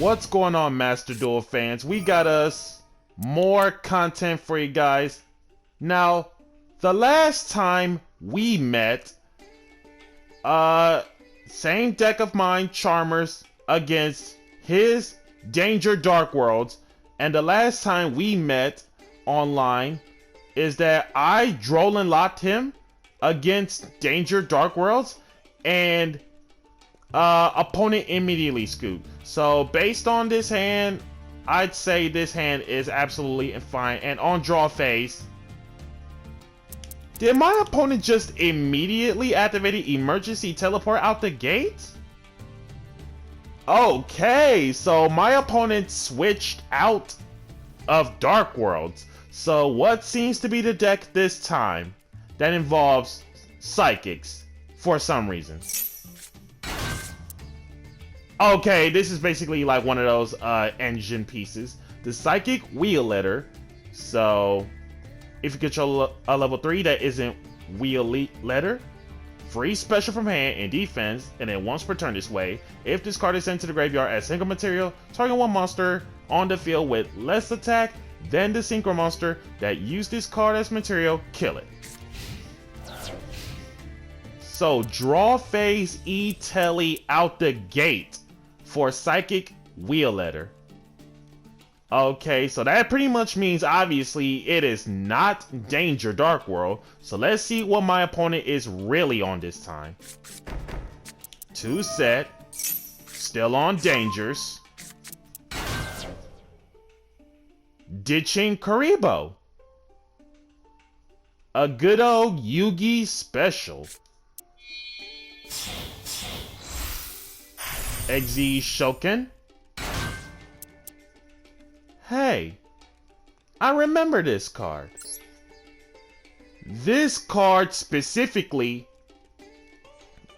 What's going on, Master Duel fans? We got us more content for you guys. Now, the last time we met, same deck of mine, Charmers, against his Danger Dark Worlds. And the last time we met online is that I Droll locked him against Danger Dark Worlds, and opponent immediately scooped. So based on this hand, I'd say this hand is absolutely fine. And on draw phase, did my opponent just immediately activate emergency teleport out the gate? Okay, so my opponent switched out of Dark Worlds. So what seems to be the deck this time? That involves psychics for some reason. Okay, this is basically like one of those engine pieces. The Psychic Wheel Letter. So, if you control a level 3 that isn't Wheel Letter, free special from hand in defense, and then once per turn this way. If this card is sent to the graveyard as single material, target one monster on the field with less attack than the synchro monster that used this card as material, kill it. So, draw phase E-Telly out the gate for Psychic Wheel Letter. Okay, so that pretty much means obviously it is not Danger Dark World. So let's see what my opponent is really on this time. 2 set, still on Dangers. Ditching Karibo. A good old Yugi special. XZ Shoken. Hey, I remember this card. This card specifically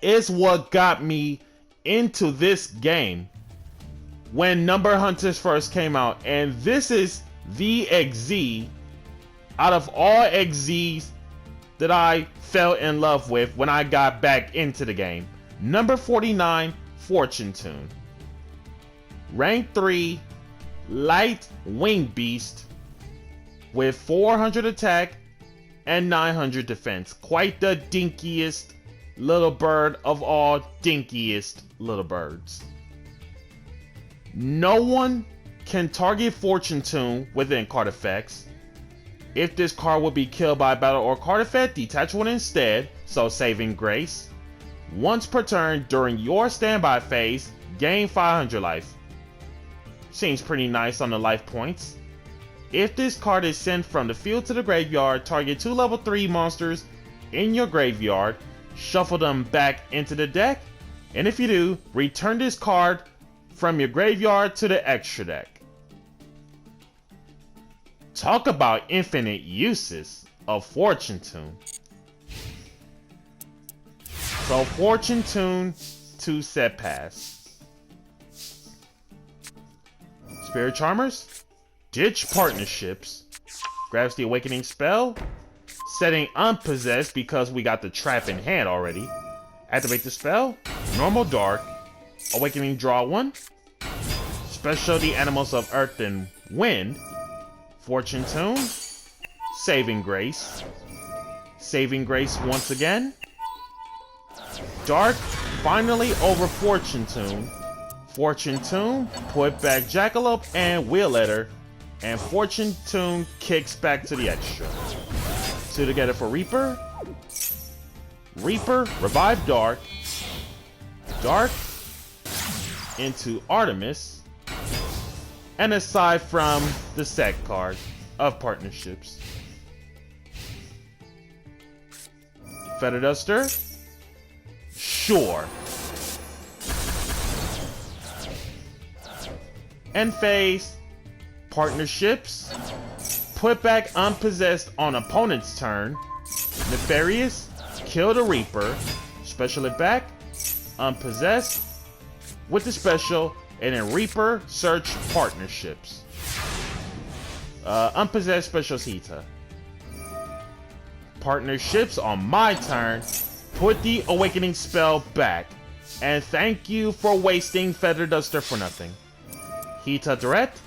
is what got me into this game when Number Hunters first came out, and this is the XZ out of all XZs that I fell in love with when I got back into the game. Number 49, Fortune Tune. Rank 3, Light Wing Beast with 400 attack and 900 defense. Quite the dinkiest little bird of all dinkiest little birds. No one can target Fortune Tune within card effects. If this card would be killed by a battle or card effect, detach one instead, so saving grace. Once per turn during your standby phase, gain 500 life. Seems pretty nice on the life points. If this card is sent from the field to the graveyard, target 2 level 3 monsters in your graveyard, shuffle them back into the deck, and if you do, return this card from your graveyard to the extra deck. Talk about infinite uses of Fortune Tune. So Fortune Tune, 2 set pass. Spirit Charmers, ditch partnerships, grabs the Awakening spell, setting Unpossessed because we got the trap in hand already. Activate the spell, normal dark, Awakening draw 1, special the animals of earth and wind, Fortune Tune, saving grace once again. Dark finally over Fortune Tune. Fortune Tune, put back Jackalope and Wheel Letter, and Fortune Tune kicks back to the extra. 2 together for Reaper. Reaper, revive Dark. Dark into Artemis. And aside from the set card of partnerships. Feather Duster. Sure. End phase, partnerships, put back Unpossessed on opponent's turn, Nefarious, kill the Reaper, special it back, Unpossessed, with the special, and then Reaper, search partnerships. Unpossessed, special Sita. Partnerships on my turn, put the Awakening spell back, and thank you for wasting Feather Duster for nothing. Hita Direct.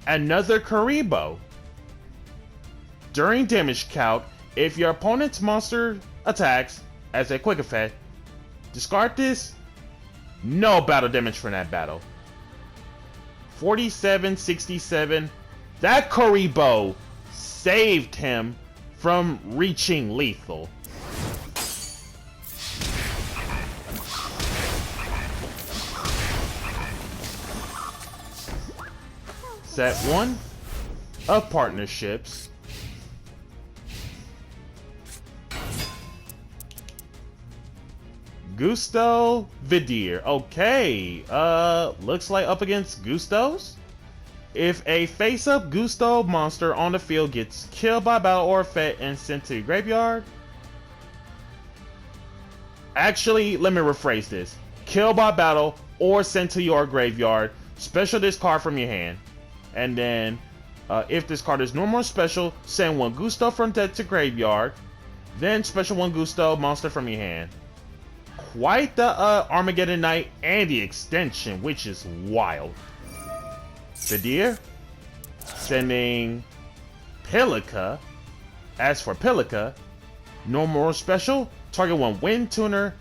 Another Kuribo. During damage count, if your opponent's monster attacks as a quick effect, discard this. No battle damage from that battle. 47, 67. That Kuribo saved him from reaching lethal. Set 1 of partnerships. Gusto Vidir. Okay, looks like up against Gustos. If a face-up Gusto monster on the field gets killed by battle or effect and sent to your graveyard. Actually, let me rephrase this. Killed by battle or sent to your graveyard, special this card from your hand. And then, if this card is normal or special, send one Gusto from deck to graveyard. Then special one Gusto monster from your hand. Quite the Armageddon Knight and the extension, which is wild. Vidir, sending Pilica. As for Pilica, normal or special, target one Wind Tuner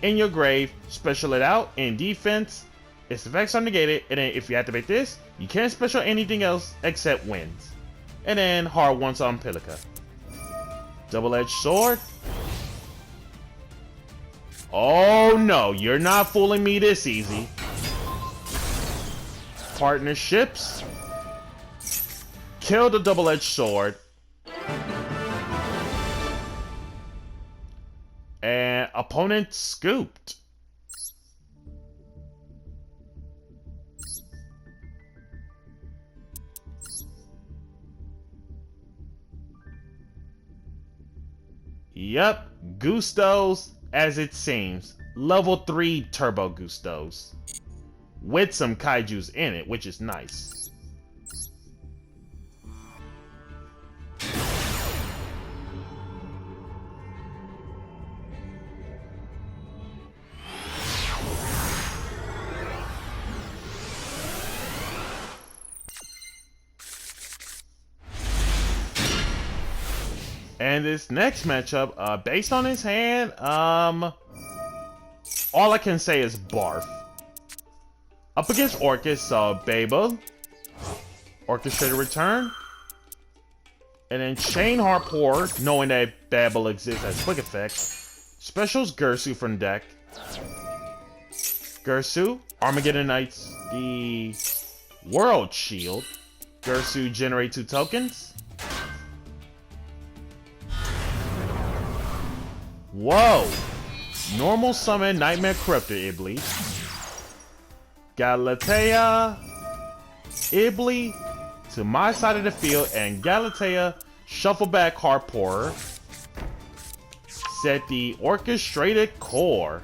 in your grave, special it out in defense. Its effects are negated, and then if you activate this, you can't special anything else except winds. And then hard once on Pilica. Double-edged sword. Oh no, you're not fooling me this easy. Partnerships. Kill the double-edged sword. And opponent scooped. Yep, Gustos as it seems. Level 3 Turbo Gustos. With some kaijus in it, which is nice. And this next matchup, based on his hand, all I can say is barf. Up against Orcus, Babel, Orchestrated Return, and then Chain Harpour, knowing that Babel exists as quick effect. Specials Gersu from deck. Gersu, Armageddon Knights, the World Shield. Gersu generate 2 tokens. Whoa! Normal summon Nightmare Corruptor Ibli. Galatea Ibli to my side of the field, and Galatea shuffle back Harpour. Set the Orchestrated Core.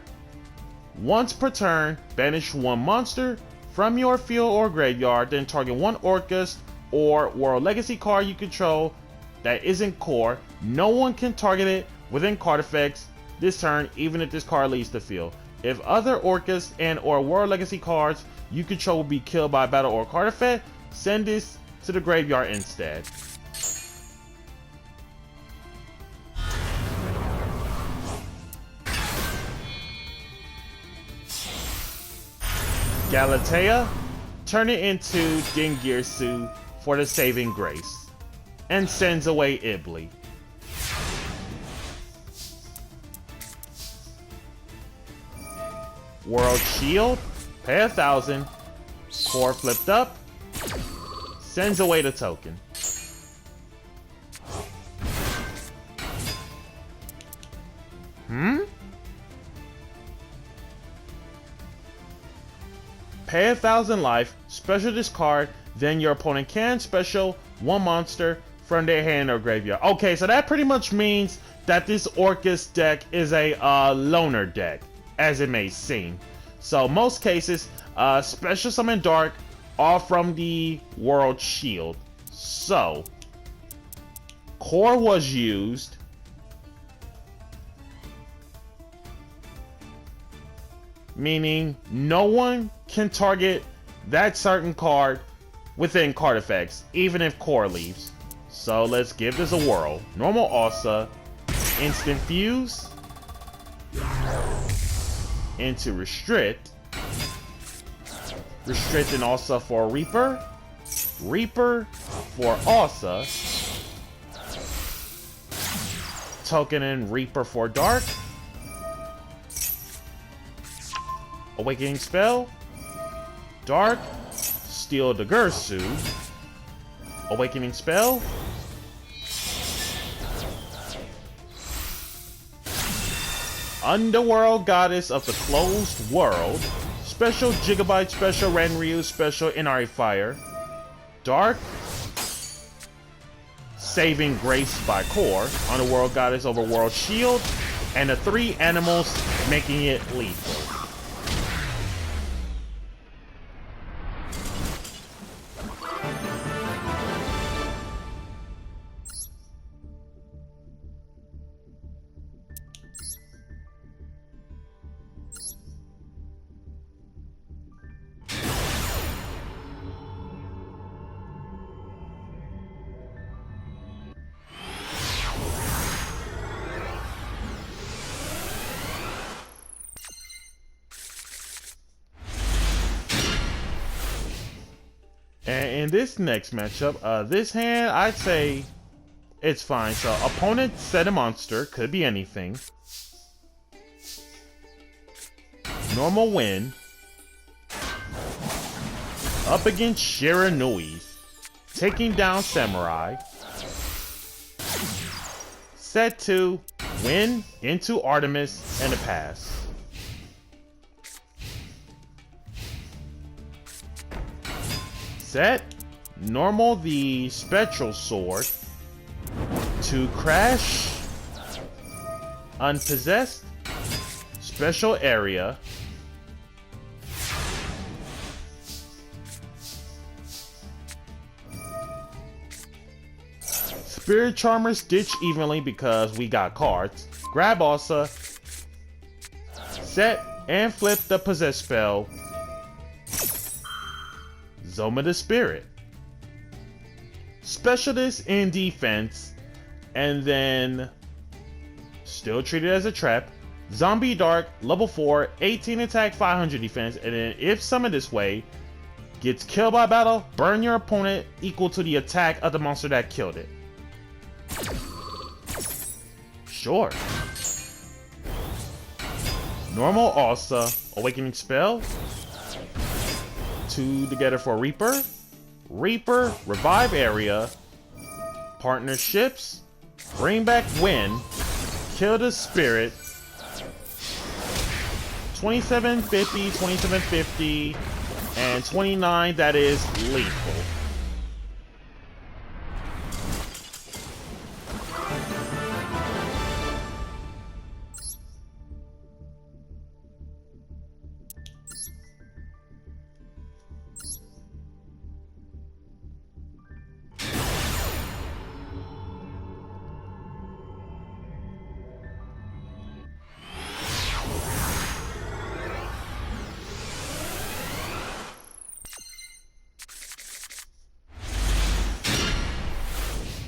Once per turn, banish one monster from your field or graveyard, then target one Orcus or World Legacy card you control that isn't core. No one can target it within card effects this turn, even if this card leaves the field. If other Orcus and or World Legacy cards you control will be killed by battle or card effect, send this to the graveyard instead. Galatea, turn it into Dingirsu for the saving grace, and sends away Ibli. World Shield, pay 1,000, core flipped up, sends away the token. Pay 1,000 life, special discard, then your opponent can special one monster from their hand or graveyard. Okay, so that pretty much means that this Orcus deck is a loner deck, as it may seem. So most cases, special summon Dark, all from the World Shield. So, core was used. . . . . . . . . . . . . . . . . . . . . . . . . . . . . . . . . . . . . . . . . . . . . . . . . . . . . . . . . . . meaning no one can target that certain card within card effects, even if core leaves. So let's give this a whirl. Normal Alsa, instant fuse into restrict. Restrict and Alsa for Reaper. Reaper for Alsa. Token and Reaper for Dark. Awakening Spell. Dark. Steal the Gursu. Awakening Spell. Underworld Goddess of the Closed World. Special Gigabyte, Special Renryu, Special NRA Fire. Dark. Saving Grace by Core. Underworld Goddess over World Shield. And the 3 animals making it lethal. And in this next matchup, this hand, I'd say it's fine. So, opponent set a monster, could be anything. Normal win. Up against Shiranui's. Taking down Samurai. Set 2, win into Artemis, and a pass. Set normal the Spectral Sword to crash Unpossessed Special Area Spirit Charmer Stitch evenly because we got cards. Grab Alsa, set and flip the Possess spell. Zoma the Spirit. Specialist in defense, and then still treated as a trap. Zombie Dark, level 4, 18 attack, 500 defense, and then if summoned this way, gets killed by battle, burn your opponent equal to the attack of the monster that killed it. Sure. Normal Alsa, Awakening Spell. 2 together for Reaper. Reaper, revive area. Partnerships. Bring back win. Kill the spirit. 2750, 2750, and 29, that is lethal.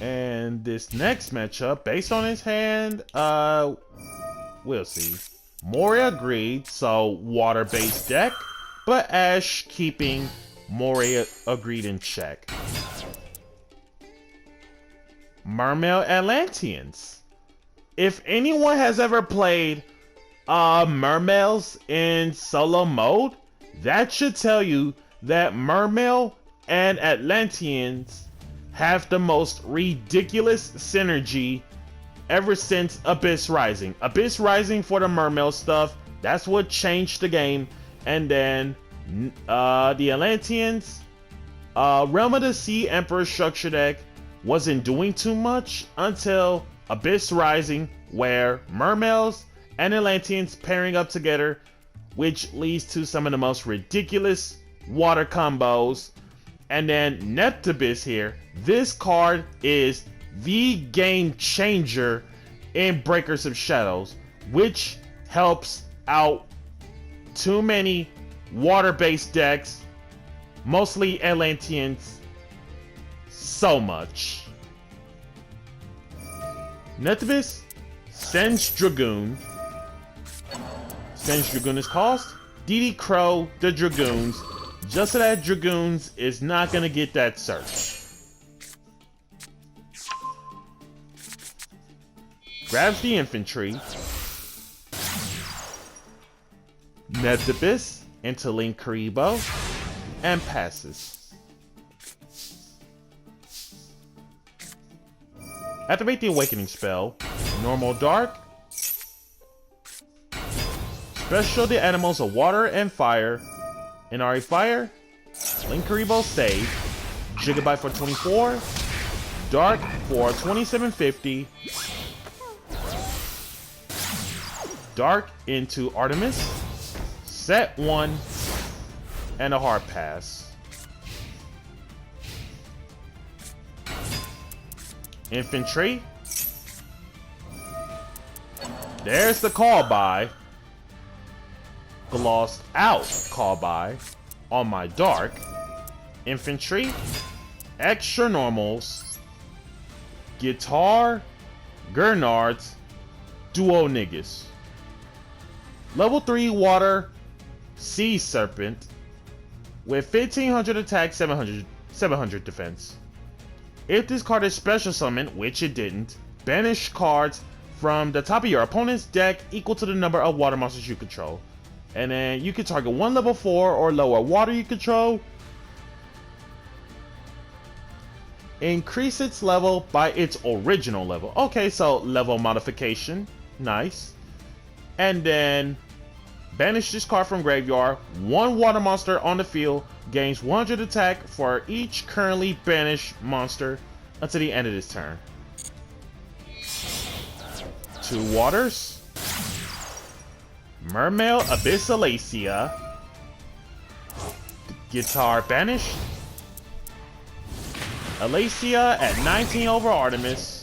And this next matchup, based on his hand, we'll see. Moria agreed, so water-based deck, but Ash keeping Moria agreed in check. Mermail Atlanteans. If anyone has ever played Mermails in solo mode, that should tell you that Mermail and Atlanteans have the most ridiculous synergy ever since Abyss Rising. Abyss Rising for the Mermail stuff, that's what changed the game. And then the Atlanteans, Realm of the Sea Emperor structure deck wasn't doing too much until Abyss Rising, where Mermails and Atlanteans pairing up together, which leads to some of the most ridiculous water combos. And then Neptibus here, this card is the game changer in Breakers of Shadows, which helps out too many water-based decks, mostly Atlanteans, so much. Netibus sends Dragoon. Sends Dragoon is cost. DD Crow the Dragoons, just so that Dragoons is not gonna get that search. Grabs the infantry. Netibus into Link Karibo and passes. Activate the Awakening spell. Normal Dark. Special the animals of water and fire. Inari Fire. Link Karibo save. Gigabyte for 24. Dark for 2750. Dark into Artemis. Set 1 and a hard pass. Infantry. There's the call by. Glossed out call by on my Dark. Infantry. Extra normals. Guitar. Gernards. Duo niggas. Level 3 water Sea Serpent with 1500 attack, 700 defense. If this card is special summoned, which it didn't, banish cards from the top of your opponent's deck equal to the number of water monsters you control. And then you can target one level 4 or lower water you control. Increase its level by its original level. Okay, so level modification. Nice. And then banish this card from graveyard. One water monster on the field gains 100 attack for each currently banished monster until the end of this turn. 2 waters. Mermail Abyssalacia. Guitar banished. Alacia at 19 over Artemis.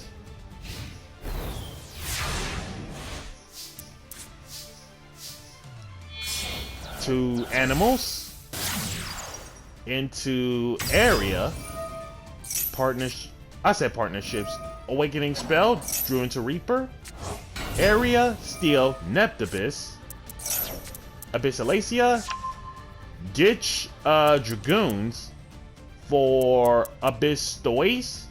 Two animals into area. I said partnerships. Awakening spell, drew into Reaper. Area, steal, Neptibus. Abyssalacia. Ditch Dragoons for Abysstois.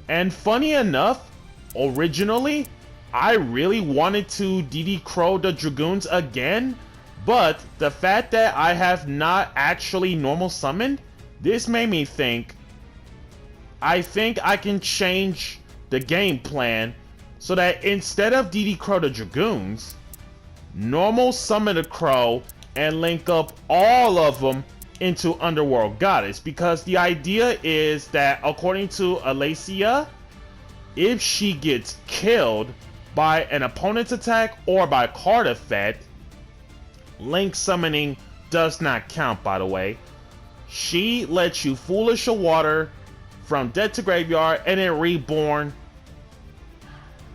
And funny enough, originally, I really wanted to DD Crow the Dragoons again. But the fact that I have not actually normal summoned, this made me think, I think I can change the game plan so that instead of DD Crow the Dragoons, normal summon the Crow and link up all of them into Underworld Goddess. Because the idea is that, according to Alacia, if she gets killed by an opponent's attack or by card effect, Link summoning does not count, by the way. She lets you Foolish a water from dead to graveyard and then reborn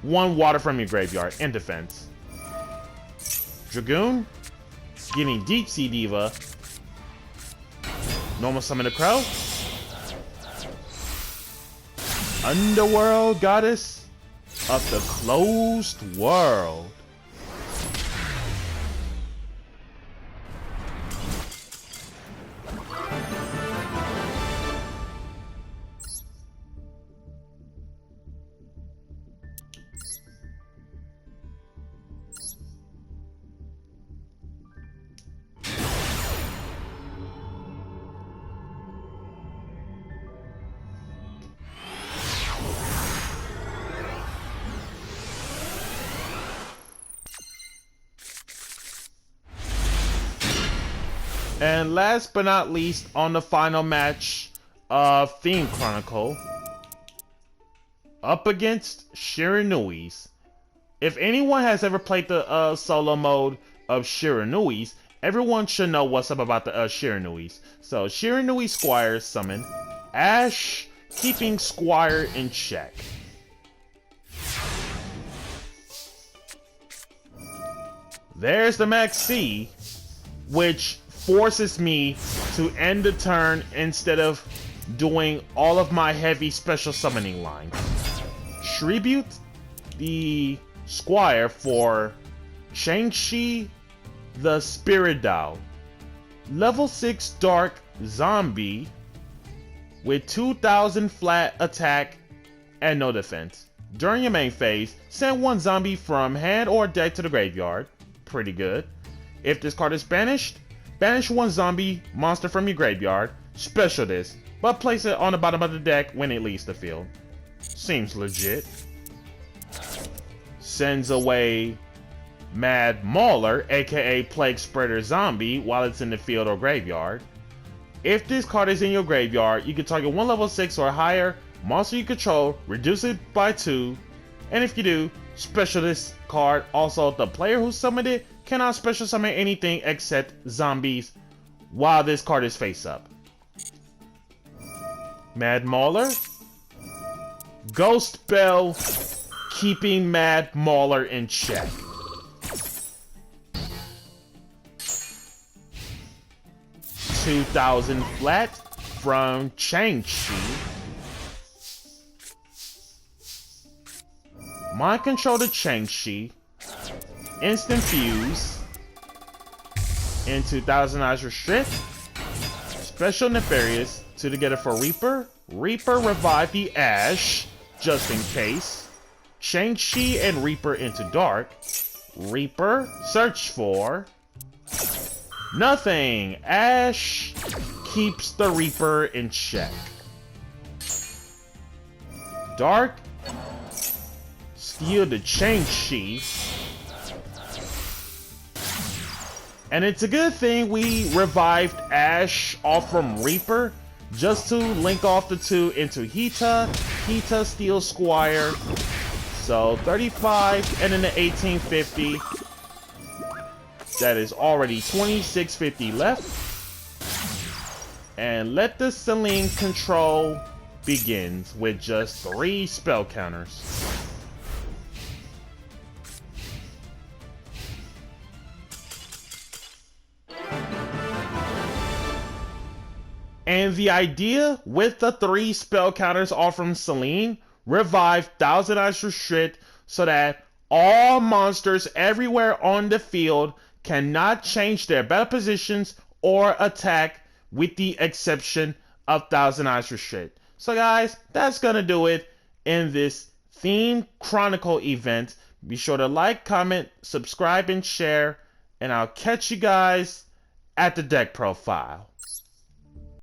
1 water from your graveyard in defense. Dragoon, getting Deep Sea Diva. Normal summon the Crow. Underworld Goddess of the Closed World. And last but not least, on the final match of Theme Chronicle, up against Shiranui's. If anyone has ever played the solo mode of Shiranui's, everyone should know what's up about the Shiranui's. So Shiranui Squire summon Ash, keeping Squire in check. There's the Max C. which forces me to end the turn instead of doing all of my heavy special summoning lines. Tribute the Squire for Shang-Chi the Spirit Doll. Level 6 Dark Zombie with 2000 flat attack and no defense. During your main phase, send one zombie from hand or deck to the graveyard. Pretty good. If this card is banished, banish one zombie monster from your graveyard. Special this, but place it on the bottom of the deck when it leaves the field. Seems legit. Sends away Mad Mauler, aka Plague Spreader Zombie, while it's in the field or graveyard. If this card is in your graveyard, you can target one level 6 or higher monster you control, reduce it by 2, and if you do, special this card. Also, the player who summoned it cannot special summon anything except zombies while this card is face up. Mad Mauler. Ghost Bell, keeping Mad Mauler in check. $2,000 flat from Shang-Chi. Mind Control to Shang-Chi. Instant Fuse. Into Thousand Eyes Restrict. Special Nefarious to together for Reaper. Reaper revive the Ash, just in case. Shang-Chi and Reaper into Dark. Reaper, search for nothing. Ash keeps the Reaper in check. Dark, steal the Shang-Chi. And it's a good thing we revived Ash off from Reaper, just to link off the two into Hita. Hita steals Squire. So 35 and then the 1850. That is already 2650 left. And let the Selene control begins with just 3 spell counters. And the idea with the 3 spell counters off from Selene, revive Thousand Eyes Restrict so that all monsters everywhere on the field cannot change their battle positions or attack with the exception of Thousand Eyes Restrict. So guys, that's gonna do it in this Theme Chronicle event. Be sure to like, comment, subscribe, and share, and I'll catch you guys at the deck profile.